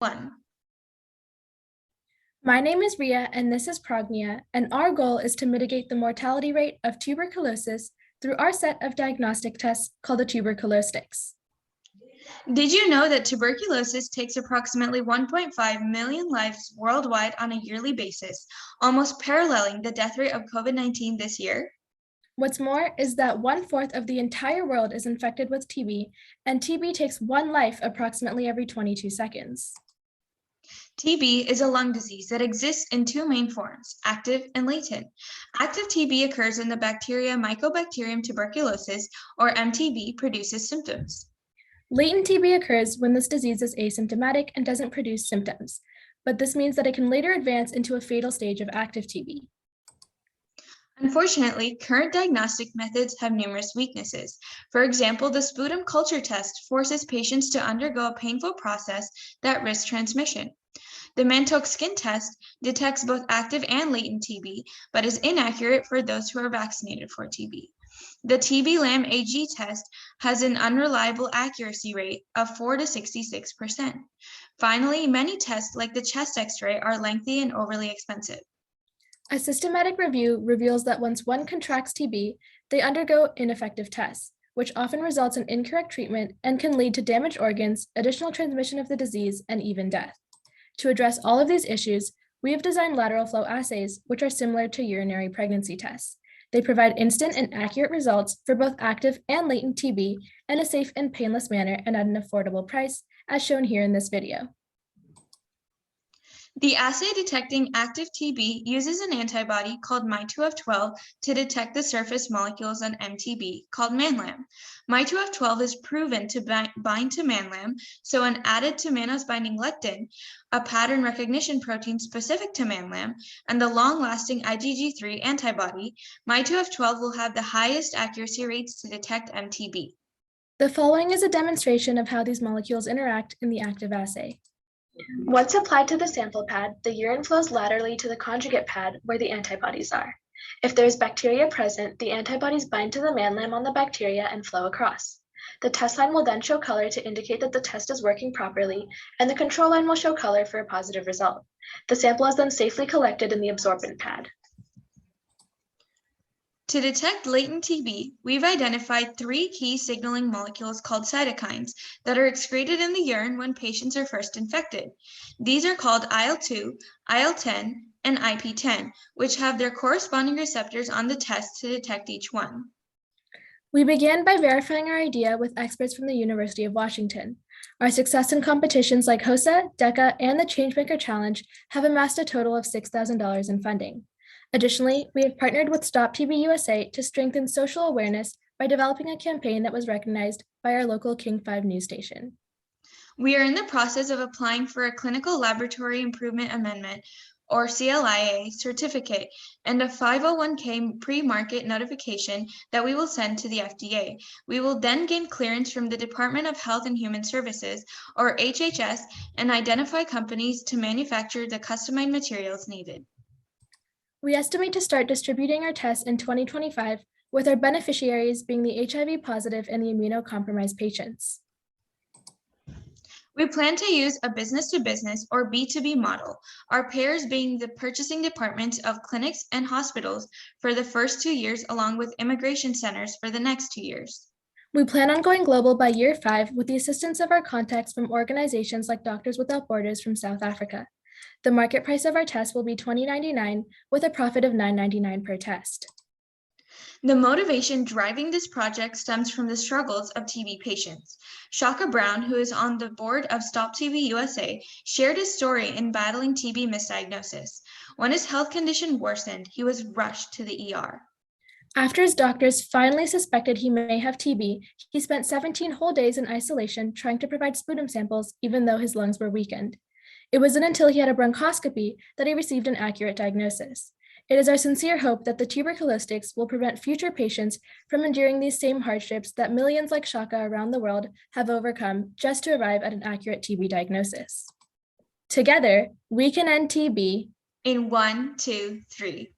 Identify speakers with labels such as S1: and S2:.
S1: 1.
S2: My name is Ria and this is Pragnya, and our goal is to mitigate the mortality rate of tuberculosis through our set of diagnostic tests called the tuberculosics.
S1: Did you know that tuberculosis takes approximately 1.5 million lives worldwide on a yearly basis, almost paralleling the death rate of COVID-19 this year?
S2: What's more is that 1/4 of the entire world is infected with TB, and TB takes one life approximately every 22 seconds.
S1: TB is a lung disease that exists in two main forms, active and latent. Active TB occurs when the bacteria Mycobacterium tuberculosis, or MTB, produces symptoms.
S2: Latent TB occurs when this disease is asymptomatic and doesn't produce symptoms, but this means that it can later advance into a fatal stage of active TB.
S1: Unfortunately, current diagnostic methods have numerous weaknesses. For example, the sputum culture test forces patients to undergo a painful process that risks transmission. The Mantoux skin test detects both active and latent TB, but is inaccurate for those who are vaccinated for TB. The TB-LAM AG test has an unreliable accuracy rate of 4 to 66%. Finally, many tests like the chest X-ray are lengthy and overly expensive.
S2: A systematic review reveals that once one contracts TB, they undergo ineffective tests, which often results in incorrect treatment and can lead to damaged organs, additional transmission of the disease, and even death. To address all of these issues, we have designed lateral flow assays, which are similar to urinary pregnancy tests. They provide instant and accurate results for both active and latent TB in a safe and painless manner and at an affordable price, as shown here in this video.
S1: The assay detecting active TB uses an antibody called My2F12 to detect the surface molecules on MTB called ManLam. My2F12 is proven to bind to ManLam, so when added to mannose binding lectin, a pattern recognition protein specific to ManLam, and the long-lasting IgG3 antibody, My2F12 will have the highest accuracy rates to detect MTB.
S2: The following is a demonstration of how these molecules interact in the active assay. Once applied to the sample pad, the urine flows laterally to the conjugate pad where the antibodies are. If there is bacteria present, the antibodies bind to the ManLam on the bacteria and flow across. The test line will then show color to indicate that the test is working properly, and the control line will show color for a positive result. The sample is then safely collected in the absorbent pad.
S1: To detect latent TB, we've identified 3 key signaling molecules called cytokines that are excreted in the urine when patients are first infected. These are called IL-2, IL-10, and IP-10, which have their corresponding receptors on the test to detect each one.
S2: We began by verifying our idea with experts from the University of Washington. Our success in competitions like HOSA, DECA, and the Changemaker Challenge have amassed a total of $6,000 in funding. Additionally, we have partnered with Stop TB USA to strengthen social awareness by developing a campaign that was recognized by our local King 5 news station.
S1: We are in the process of applying for a Clinical Laboratory Improvement Amendment, or CLIA, certificate and a 501(k) pre-market notification that we will send to the FDA. We will then gain clearance from the Department of Health and Human Services, or HHS, and identify companies to manufacture the customized materials needed.
S2: We estimate to start distributing our tests in 2025, with our beneficiaries being the HIV positive and the immunocompromised patients.
S1: We plan to use a business-to-business or B2B model, our payers being the purchasing departments of clinics and hospitals for the first 2 years, along with immigration centers for the next 2 years.
S2: We plan on going global by year 5 with the assistance of our contacts from organizations like Doctors Without Borders from South Africa. The market price of our test will be $20.99 with a profit of $9.99 per test.
S1: The motivation driving this project stems from the struggles of TB patients. Shaka Brown, who is on the board of Stop TB USA, shared his story in battling TB misdiagnosis. When his health condition worsened, he was rushed to the ER.
S2: After his doctors finally suspected he may have TB, he spent 17 whole days in isolation trying to provide sputum samples, even though his lungs were weakened. It wasn't until he had a bronchoscopy that he received an accurate diagnosis. It is our sincere hope that the tuberculosics will prevent future patients from enduring these same hardships that millions like Shaka around the world have overcome just to arrive at an accurate TB diagnosis. Together, we can end TB
S1: in 1, 2, 3.